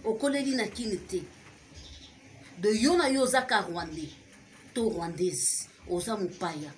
okoleli na kinete de yona yozaka rwandais to rwandaise oza mupaya.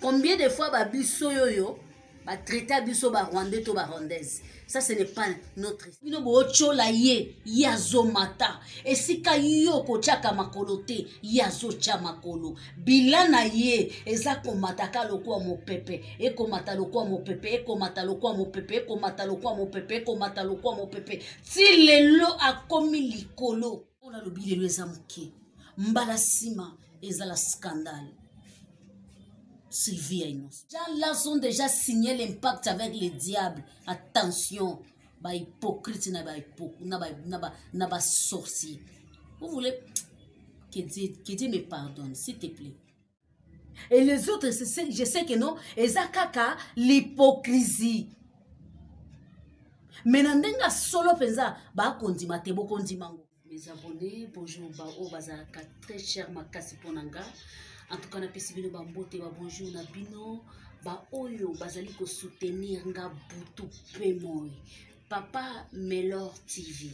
Combien de fois babiso yoyo ba traiter biso ba rwandais to ba rwandaise? Ça ce n'est pas notre histoire. Bino bo chola ye yazomata esika yo ko chaka makolo te yazo cha makolo bilana ye ezako mataka lokwa mopepe ekomata lokwa mopepe ekomata lokwa mopepe ekomata lokwa mopepe ekomata lokwa mopepe ti lelo akomi likolo ona lobi lelo ezamuke mbala sima ezala scandale. Sylvie Innocent. Les gens là ont déjà signé l'impact avec les diables. Attention, bah hypocrite n'a pas sorcier. Vous voulez que Dieu me pardonne, s'il te plaît. Et les autres, je sais que non, ezakaka l'hypocrisie. Mais nandenga solo penza ba kondima te bo kondimango. Mes abonnés, bonjour ba o bazaka très cher makasi ponanga. En tout cas, na pesi bino ba mbote ba bonjour na bino ba oyo bazali ko soutenir nga butu pe moi. Papa Melor TV.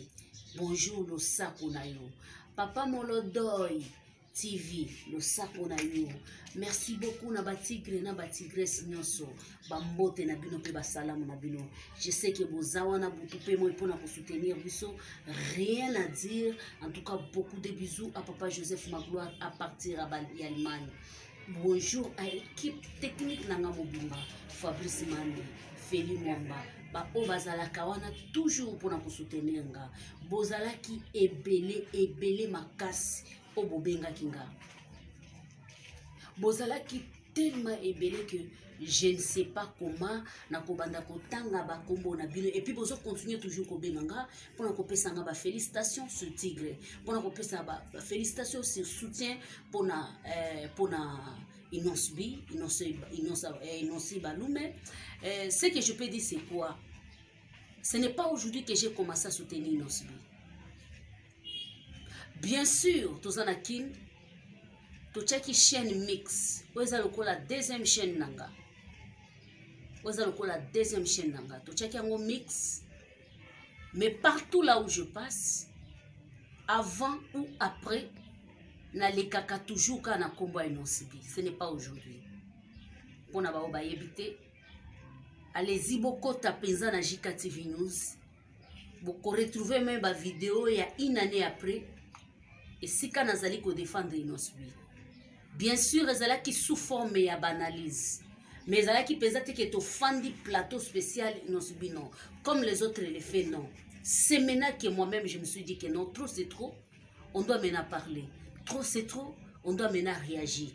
Bonjour lo sako na yo. Papa Molodoy TV, lo sako na yo. Merci beaucoup na ba tigre na ba tigresse nyonso. Ba mbote na bino pe ba salamu na bino. Je sais que bozawa na butu pe moi pour na ko soutenir biso, rien à dire. En tout cas, beaucoup de bisous à Papa Joseph Magloire à partir à Allemagne. Bonjour à l'équipe technique Nanga Mobimba, Fabrice Mande, Feli Mwamba. Ba o bazala kawana toujours pour na ko soutenir nga. Bozala ki ebele makasi o bobenga kinga. Bozala ki tellement ébélé que je ne sais pas comment na kobanda kotanga ba kombo na bino et puis bozo continuer toujours ko benanga pour na kopesa nga ba félicitations sur Tigre pour na kopesa ba félicitations sur soutien pour na Inosbi Balume. Ce que je peux dire c'est quoi? Ce n'est pas aujourd'hui que j'ai commencé à soutenir Inosbi. Bien sûr, Tozanakin tochaki chaîne mix oza lokola deuxième chaîne nanga tochaki yango mix, mais partout là où je passe avant ou après na lekaka toujours kana kombo Inosbi. Ce n'est pas aujourd'hui pona ba obayebite. Allez-y boko tapenza na JK TV News boko retrouver même ba vidéo il y a une année après et si kana zali ko défendre Inosbi. Bien sûr, ezala qui sous forme ya banalise. Mais ezala qui pesate que to fandi plateau spécial Inosbi non. Comme les autres les fait non. C'est maintenant que moi-même je me suis dit que non, trop c'est trop. On doit maintenant parler. Trop c'est trop. On doit maintenant réagir.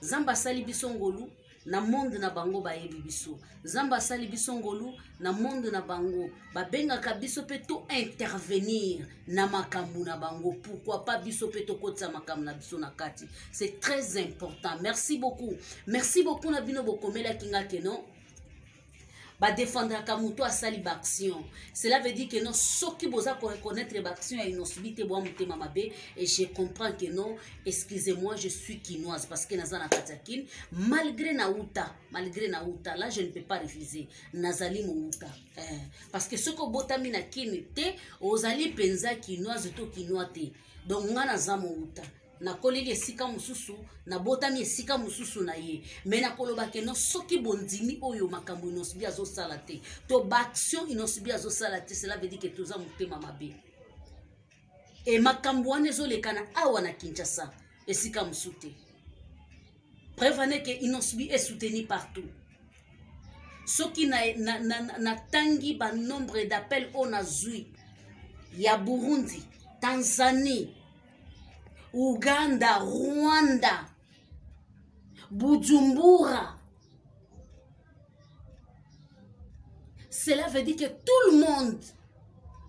Zamba sali bisongolu na monde na bango ba yebi biso. Zamba sali bisongolu na monde na bango ba benga ka biso pe to intervenir na makambu na bango. Pourquoi pas biso pe to kotsa makambu na biso na kati. C'est très important. Merci beaucoup. Merci beaucoup na bino bokomela kinga ke non. Ba défendre kamuto a sali baction. Cela veut dire que non, ceux qui boza pour reconnaître l'action à Inosbi te boa mute mamabe et je comprends que non, excusez-moi, je suis quinoise parce que nazana katakin malgré nauta, là je ne peux pas refuser. Nazali mouta. Parce que ce que botami na kinite, ozali penza quinoise to quinoate. Donc ngana zamouta. Na koleli esika mususu na botami esika mususu na ye mais na koloba ke no soki bondimi oyo makambo Inosbi azo salate to baction Inosbi azo salate. Cela veut dire que toza mutema mabe et makambo wana ezolekana awa na Kinshasa esika musute. Prévenez que Inosbi est soutenu partout. Soki na tangi ba nombre d'appels on a zui ya Burundi, Tanzanie, Ouganda, Rwanda, Bujumbura. Cela veut dire que tout le monde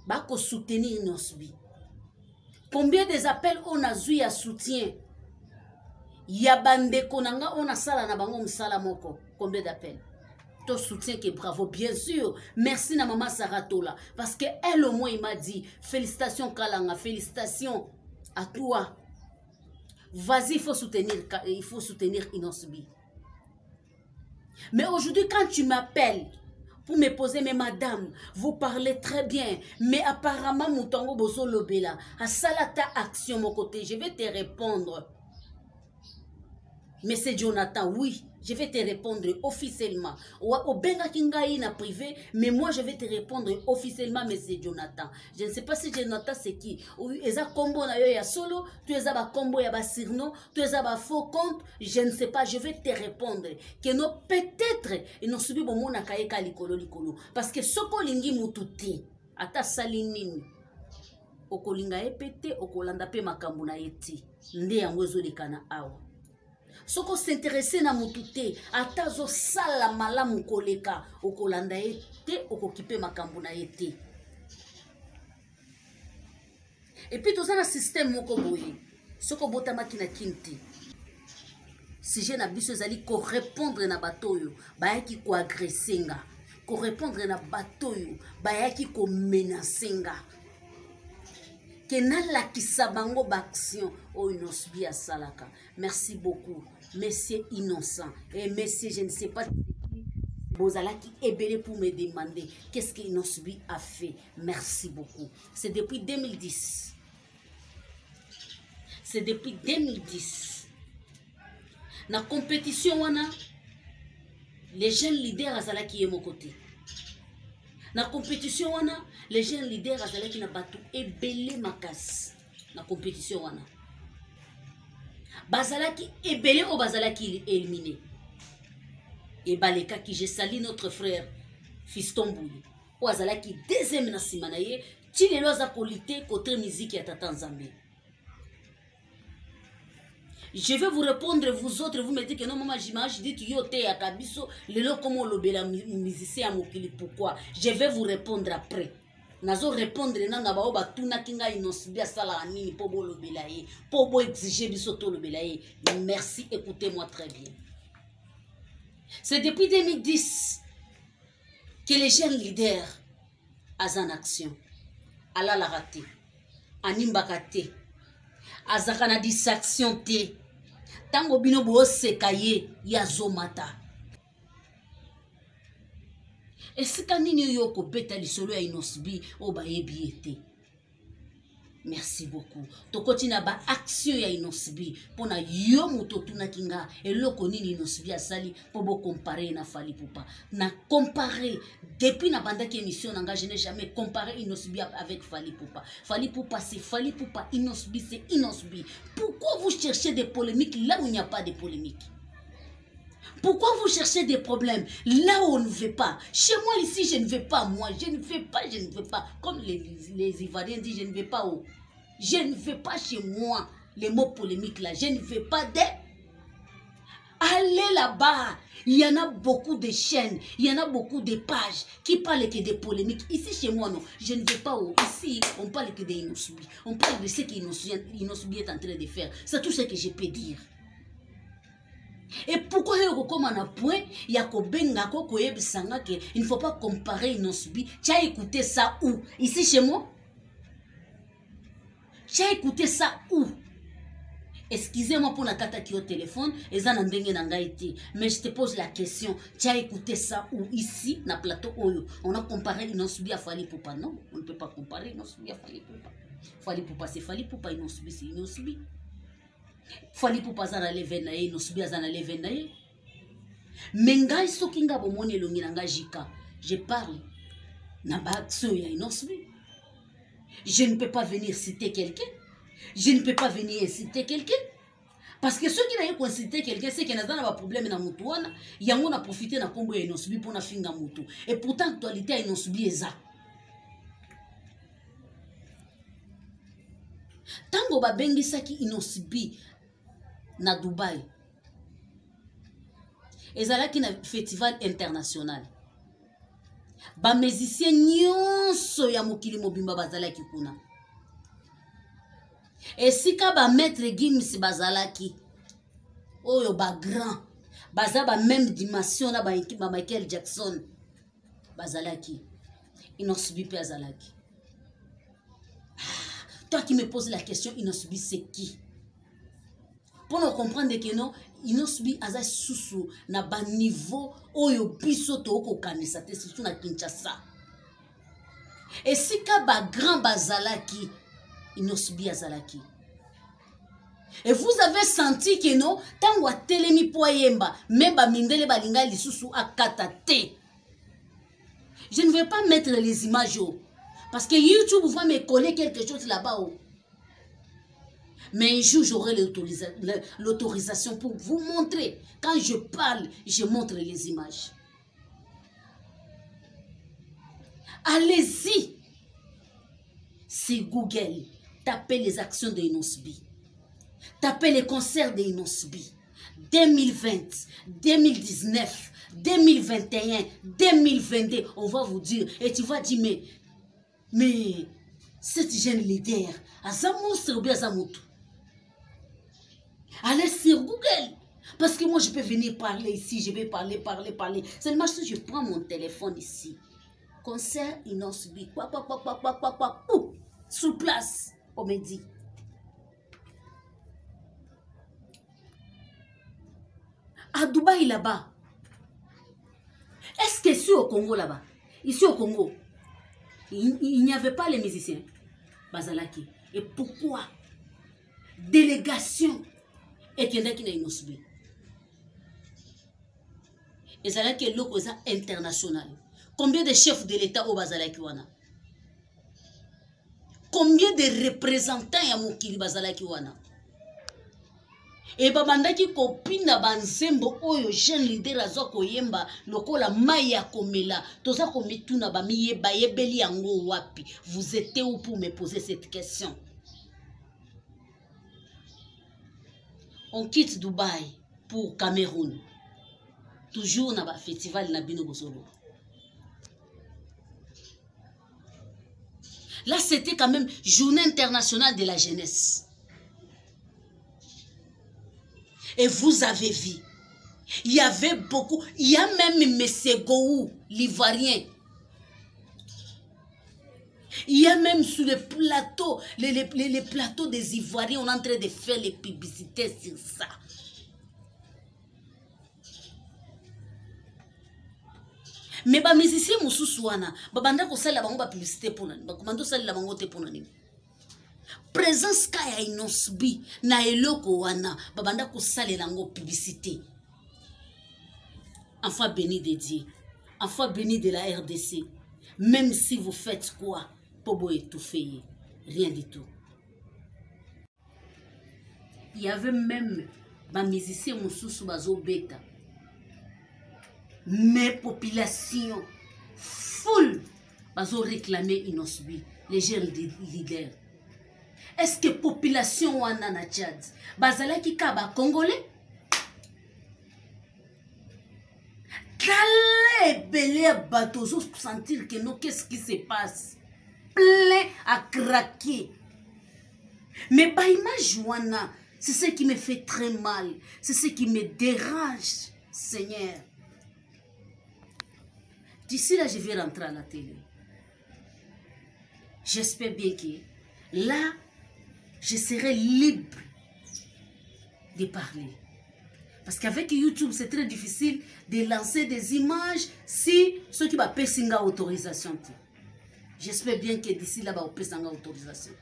va soutenir Inosbi. Combien des appels on a eu à soutien? Yabande konanga on a sala na bango msala moko. Combien d'appels? Ton soutien qui est bravo, bien sûr. Merci na maman Saratola parce que elle au moins il m'a dit félicitations Kalanga, félicitations à toi. Vas-y, il faut soutenir Inosbi. Mais aujourd'hui, quand tu m'appelles pour me poser, mais madame, vous parlez très bien, mais apparemment, Moutongo Bozo Lobela, à Salata Action, mon côté, je vais te répondre. Mais c'est Jonathan, oui, je vais te répondre officiellement. Au Benga Kingaï na privé, mais moi je vais te répondre officiellement, mais c'est Jonathan. Je ne sais pas si Jonathan c'est qui. Eza combo na yo ya solo, tu es ba combo ya ba sirno, tu es ba faux compte, je ne sais pas, je vais te répondre. Que non peut-être, ils n'ont subi bon mona kaeka likolo likolo. Parce que soko lingi mututi, ata salinini. Okolinga epete, okolanda pe makambu na yeti. Nde yango ezolikana awa. Soko s'intéresser na mutute, atazo sala malamu koleka, okolanda ete, okokipe makambu na ete. Et puis tout ça na système moko boye. Soko botama kina kinti. Si j'ai na biso ezali ko répondre na batoyo, bayaki ko agressenga. Ko répondre na batoyo, bayaki ko menacenga. Kenala kisabango baction o inosbi a salaka. Merci beaucoup, monsieur innocent. Et monsieur, je ne sais pas Bozala qui est belé pour me demander qu'est-ce qu'Inosbi a fait. Merci beaucoup. C'est depuis 2010. C'est depuis 2010. Dans la compétition, les jeunes leaders azala qui est mon côté. Dans la compétition, les jeunes leaders azala qui n'a pas tout ébélé ma casse. Dans la compétition, Bazalaki ébélé ou Bazalaki éliminé. Et Baleka qui j'ai sali notre frère Fiston Bouye. Ou Azalaki deuxième na simanaye, tile loza qualité côté musique à Tatanzambe. Je vais vous répondre, vous autres, vous me dites que non, maman, j'imagine, je dis yo te ya kabiso, lelo comment lobela musicien à mokili, pourquoi? Je vais vous répondre après. Nazo répondre na ba oba tuna kinga inosbi asala anini pobo lobela ye, pobo exiger biso to lobela ye. Merci, écoutez-moi très bien. C'est depuis 2010 que les jeunes leaders azan action, ala la raté, animbaka te, azakana distraction te. Tango bino bo sekaye ya zomata. Esika nini yo ko beta lisolo ya inosbi o ba yebiete. Merci beaucoup. Tokotina ba action ya inosbi pona yo moto tuna kinga eloko nini inosbi asali po bo comparer na Fally Ipupa. Na comparer depuis na bandaki émission nanga je n'ai jamais comparé inosbi avec Fally Ipupa. Fally Ipupa c'est Fally Ipupa, inosbi c'est inosbi. Pourquoi vous cherchez des polémiques là où il n'y a pas de polémique? Pourquoi vous cherchez des problèmes là où on ne veut pas? Chez moi ici, je ne veux pas. Moi, je ne veux pas, je ne veux pas. Comme les Ivoiriens disent, je ne veux pas où. Je ne veux pas chez moi les mots polémiques là. Je ne veux pas de... Allez là-bas. Il y en a beaucoup de chaînes, il y en a beaucoup de pages qui parlent que des polémiques. Ici, chez moi, non. Je ne veux pas où. Ici, on parle que des Inosbi. On parle de ce qu'Inosbi est en train de faire. C'est tout ce que je peux dire. Et pourquoi il y a un point, il y a il ne faut pas comparer Inosbi. Tu as écouté ça où? Ici chez moi? Tu as écouté ça où? Excusez-moi pour la cata qui est au téléphone, mais je te pose la question. Tu as écouté ça où? Ici, dans le plateau Oyo. On a comparé Inosbi à Fally Ipupa. Non, on ne peut pas comparer Inosbi à Fally Ipupa. Fally Ipupa, c'est Fally Ipupa, Inosbi, c'est Inosbi. Fally Ipupa zana leven na ye, Inosbi zana leven na ye. Mengai sokinga bomoni elongi nanga jika. Je parle na ba action ya Inosbi. Je ne peux pas venir citer quelqu'un. Je ne peux pas venir citer quelqu'un. Parce que ceux qui n'ont pas cité quelqu'un, c'est qu'il y a un problème dans le monde. Il y a un profité dans le combo et Inosbi pour na finga mutu. Et pourtant l'actualité est Inosbi est ça. Tango ba bengi saki Inosbi na Dubaï. Ezalaki na festival international. Ba musicien nyonso ya mokili mobimba bazalaki kuna. Esika ba maître Gims bazalaki. Oyo ba grand. Baza ba même dimension na ba équipe ba Michael Jackson. Bazalaki. Inosbi pe azalaki. Toi qui me poses la question, Inosbi c'est qui? pour nous comprendre que non Inosbi aza susu na ba niveau oyo biso to ko kanisa te surtout na Kinshasa. Et si ka ba grand bazalaki Inosbi azalaki. Et vous avez senti que non tango telemi po yemba même ba mindele balinga lisusu akata te. Je ne vais pas mettre les images parce que YouTube va me coller quelque chose là-bas. Mais un jour, j'aurai l'autorisation pour vous montrer. Quand je parle, je montre les images. Allez-y. C'est Google. Tapez les actions de Inosbi. Tapez les concerts de Inosbi. 2020, 2019, 2021, 2022. On va vous dire. Et tu vas dire, mais cette jeune leader, Aza monstre ou bien Aza moto? Allez sur Google. Parce que moi, je peux venir parler ici. Je vais parler. Seulement, si je prends mon téléphone ici. Concert Inosbi. Quoi. Sous place. On me dit. À Dubaï, là-bas. Est-ce que ici au Congo, là-bas? Ici au Congo, il n'y avait pas les musiciens. Bazalaki. Et pourquoi? Délégation. Et qu'il y en a qui n'ont Inosbi. Et ça là qui est loco international. Combien de chefs de l'État au Bazalaki wana? Combien de représentants ya mokili Bazalaki wana? Et babanda ki kopina banzembo oyo jeune leader azo koyemba lokola maya komela toza komituna ba miyeba yebeli yango wapi? Vous êtes où pour me poser cette question? On quitte Dubaï pour Cameroun. Toujours dans le festival de Bino Bosolo. Là, c'était quand même Journée internationale de la jeunesse. Et vous avez vu, il y avait beaucoup, il y a même M. Gou, l'Ivoirien. Il y a même sur le plateau, les plateaux des Ivoiriens, on est en train de faire les publicités sur ça. Mais les musiciens Moussousouana, babanda ko sala bango ba publicité pour nani, ba komando sala bango te pour nani. Présence kaya Inosbi na eloko wana, babanda ko sala lango publicité. Enfant béni de Dieu, enfant béni de la RDC, même si vous faites quoi, Pobo étouffé, rien du tout. Il y avait même des musiciens Moussoussou bazo beta. Mais population full bazo réclamer Inosbi, les jeunes leaders. Est-ce que population wana na Tchad bazala ki kaba congolais? Kale belé bateau pour sentir que non, qu'est-ce qui se passe? Plein à craquer. Mais bah image wana, c'est ce qui me fait très mal, c'est ce qui me dérange, Seigneur. D'ici là, je vais rentrer à la télé. J'espère bien que là, je serai libre de parler. Parce qu'avec YouTube, c'est très difficile de lancer des images si ceux qui vont payer une autorisation. J'espère bien que d'ici là, on paye une autorisation.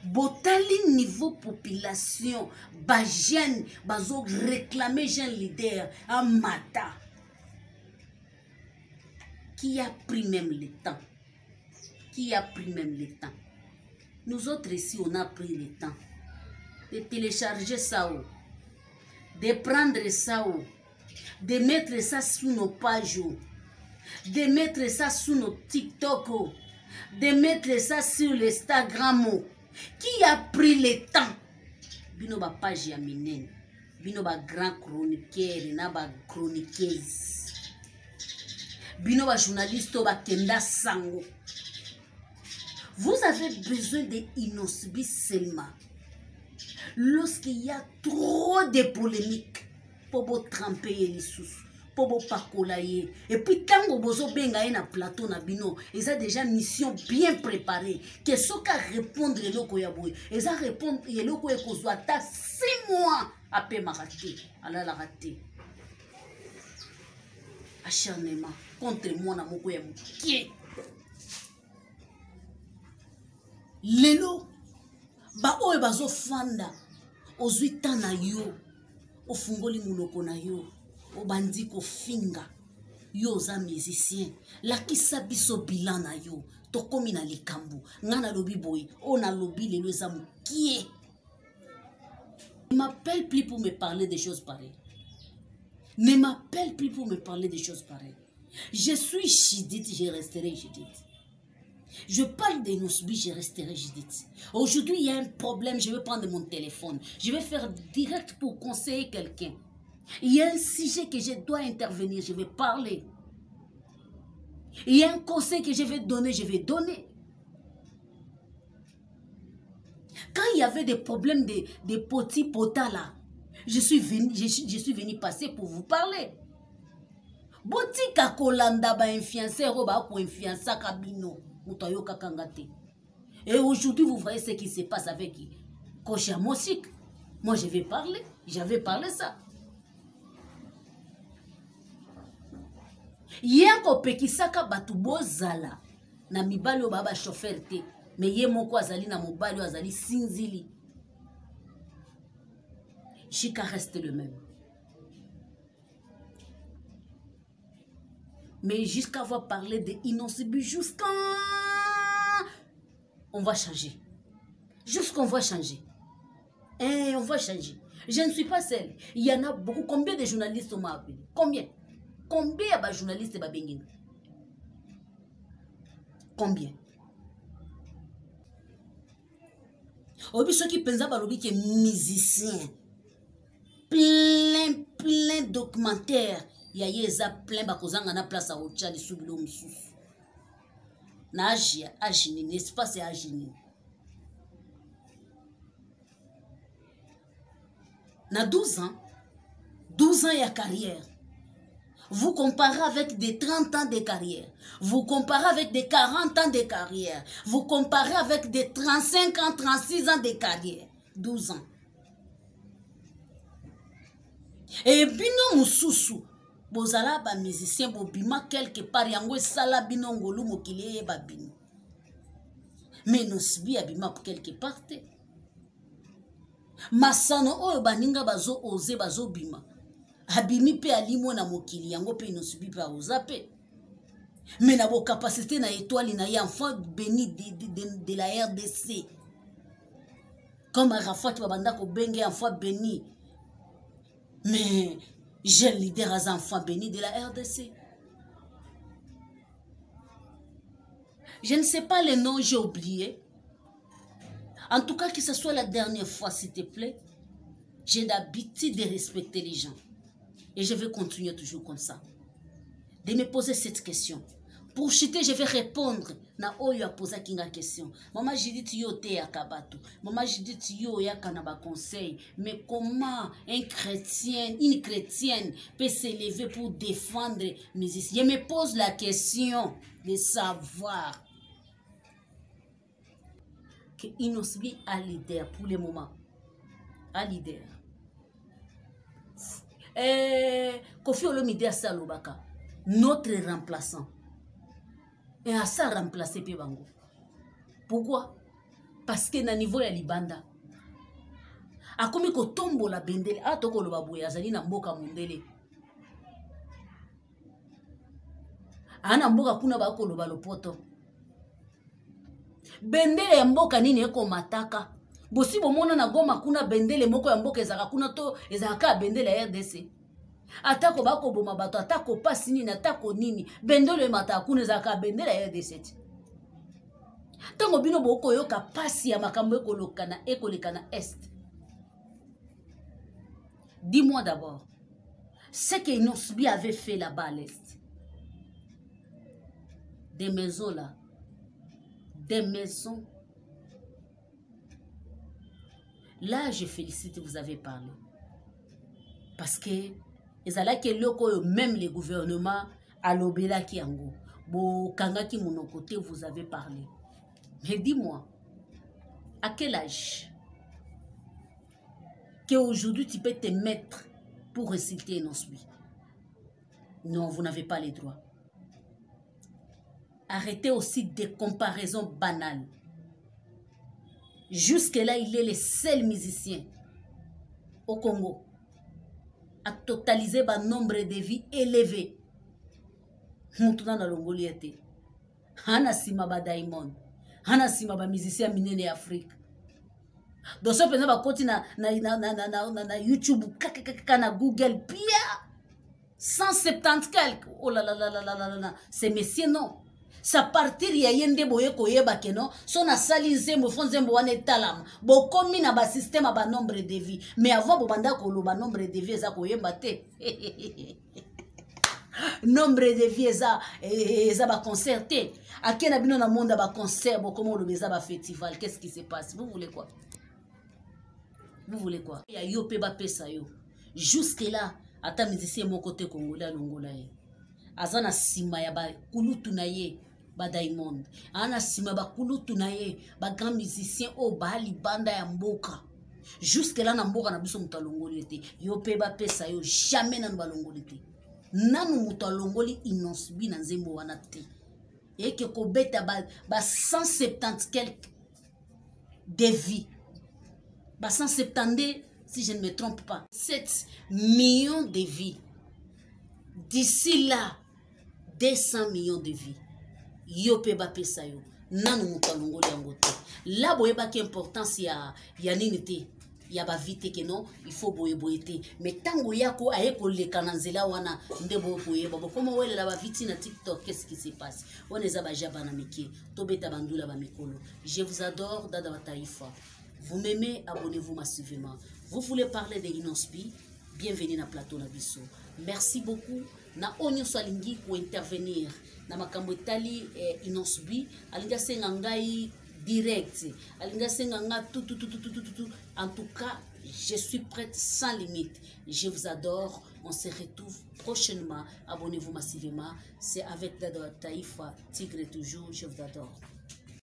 Botali niveau population, ba jeune, bazo réclamer jeune leader, un mata. Qui a pris même le temps? Qui a pris même le temps? Nous autres ici, on a pris le temps de télécharger ça, de prendre ça, de mettre ça sous nos pages, de mettre ça sous nos TikTok, de mettre ça sur l'Instagram. Qui a pris le temps? Bino ba page ya minen, bino ba grand chroniqueur, na ba chroniqueuse, bino ba journaliste ba kenda sango. Vous avez besoin de Inosbi seulement lorsqu'il y a trop de polémiques pour vous tremper les sous. pour vous parcoler. Et puis, tant que vous avez un plateau, ils ont déjà une mission bien préparée. Que ce qui répondre, ils ont répondre, ils ont 6 mois après ma raté. Alors, la raté. Acharnement contre moi, na moko ya mukie. Lelo, ba oe bazo fanda, ozuita na yo, ofungoli munoko na yo, obandi ko finga, yo za musicien, lakisa biso bilan na yo, tokomi na likambu, ngana lobi boy, ona lobi lelo za mukie. Ne m'appelle plus pour me parler des choses pareilles. Ne m'appelle plus pour me parler des choses pareilles. Je suis Judith, je resterai Judith. Je parle de Nosbi, je resterai Judith. Aujourd'hui, il y a un problème, je vais prendre mon téléphone. Je vais faire direct pour conseiller quelqu'un. Il y a un sujet que je dois intervenir, je vais parler. Il y a un conseil que je vais donner, je vais donner. Quand il y avait des problèmes de petits potas là, je suis venu passer pour vous parler. Botika kolanda ba influenceur ba ko influencer kabino mutayo kakangate. Et aujourd'hui vous voyez ce qui se passe avec Kocha Mosik. Moi je vais parler, j'avais parlé ça. Yango pekisaka batu bozala na mibali baba chauffeur te, mais ye moko azali na mobali azali sinzili. Chika reste le même. Mais jusqu'à voir parler de Innocibi, jusqu'à... On va changer. Jusqu'on va changer. Et on va changer. Je ne suis pas seule. Il y en a beaucoup. Combien de journalistes m'ont appelé? Combien? Combien de journalistes m'ont appelé? Combien? Obi ceux qui pensent que les musiciens, plein documentaires, il y a plein de place à Ochali sous le moussous. Nagia, agini, n'est-ce pas, c'est agini. Na 12 ans il y a carrière. Vous comparez avec des 30 ans de carrière. Vous comparez avec des 40 ans de carrière. Vous comparez avec des 35 ans, 36 ans de carrière. 12 ans. Et bino mususu, bozala ba musicien bobima quelque part yango sala bino ngolu mokili ba bino. Mais Nosbi abima quelque part. Masano oyo baninga bazo oze bazo bima. Abimi pe alimo na mokili yango pe Nosbi pa ozape. Mais na bo capacité na étoile na ya enfant béni de la RDC. Comme Arafat babanda ko benge enfant béni. Mais j'ai le leader à enfants bénis de la RDC. Je ne sais pas les noms, j'ai oublié. En tout cas, que ce soit la dernière fois, s'il te plaît. J'ai l'habitude de respecter les gens. Et je vais continuer toujours comme ça. De me poser cette question. Pour chuter, je vais répondre. Na oyo a posé une question. Maman, j'ai dit yo te akabato. Maman, j'ai dit yo ya kanaba conseil. Mais comment une chrétienne peut s'élever pour défendre mes ici? Je me pose la question de savoir que Innocibi a leader pour le moment. A leader. Kofi Olomide Salobaka, notre remplaçant. Et à ça remplacer Pébango. Pourquoi? Parce que na niveau ya libanda. A komi ko tombo la bendele. A toko lo baboya zali na mboka mundele. Ana mboka kuna bako lo balopoto. Bendele ya mboka nini eko mataka. Bosi bomona na Goma kuna bendele moko ya mboka ezaka kuna to ezaka bendele ya RDC. Atako bako boma bato atako pasi nini atako nini bendele mata kuna ezaka bendele ya RDC. Tango bino boko yoka pasi ya makambo ekolekana est. Dis-moi d'abord ce que Innocibi avait fait là-bas à l'est. Des maisons là. Des maisons. Là, je félicite, vous avez parlé. Parce que ezalaki eloko oyo même le gouvernement alobelaki yango bokangaki monoko te, vous avez parlé. Mais dis-moi, à quel âge qu'aujourd'hui tu peux te mettre pour réciter Inosbi? Non, vous n'avez pas les droits. Arrêtez aussi des comparaisons banales. Jusque-là, il est le seul musicien au Congo à totaliser un nombre de vies élevé. Moutuna na longoli ete. Hana sima ba Diamond. Hana sima ba musicien minene Afrique. Donc ça peut pas continuer na YouTube, na Google, pia 170 quelques. Oh là là là là là là. C'est messieurs non. Ça partir ya yende boye koyeba keno so na sali nzembo fo nzembo wana etalama bokomi na ba système ba nombre de vie, mais avant bobanda ko loba nombre de vie eza koyeba te. Nombre de vie eza ba concerté akena bino na monde ba concert bokomo lo beza ba festival. Qu'est-ce qui se passe? Vous voulez quoi? Vous voulez quoi? Ya yo pe ba pesa yo jusque là ata musicien mon côté congolais longola ye azana sima ya ba kulutu na ye ba Diamond, ana sima ba kulutu na ye ba grand musicien o ba libanda ya mboka. Jusque là na mboka na biso mutalongoli te yo pe ba pesa yo jamais na balongoli te nanu mutalongoli Inosbi na nzembo wana te et que kobeta ba 170 quelques de vie ba 170 si je ne me trompe pas 7 millions de vies. D'ici là 200 millions de vies. Yope ba pesa yo. Nanu mutalongoli yango te. La boyeba ki importance ya nini te. Ya ba vite ke non, il faut boye te. Mais tango yako aye ko leka na nzela wana nde boye babo. Comment wele la ba vite na TikTok, qu'est-ce qui se passe? On eza ba jaba na miki. Tobeta bandula ba mikolo. Je vous adore Dada Wataifa. Vous m'aimez, abonnez-vous massivement. Vous voulez parler de Inosbi? Bienvenue na plateau na biso. Merci beaucoup. Na onyo salingi pour intervenir na makambo etali Inosbi alinga senga ngai direct alinga senga nga tout. En tout cas, je suis prête sans limite. Je vous adore. On se retrouve prochainement. Abonnez-vous massivement. C'est avec Dada Wataifa, Tigre toujours. Je vous adore.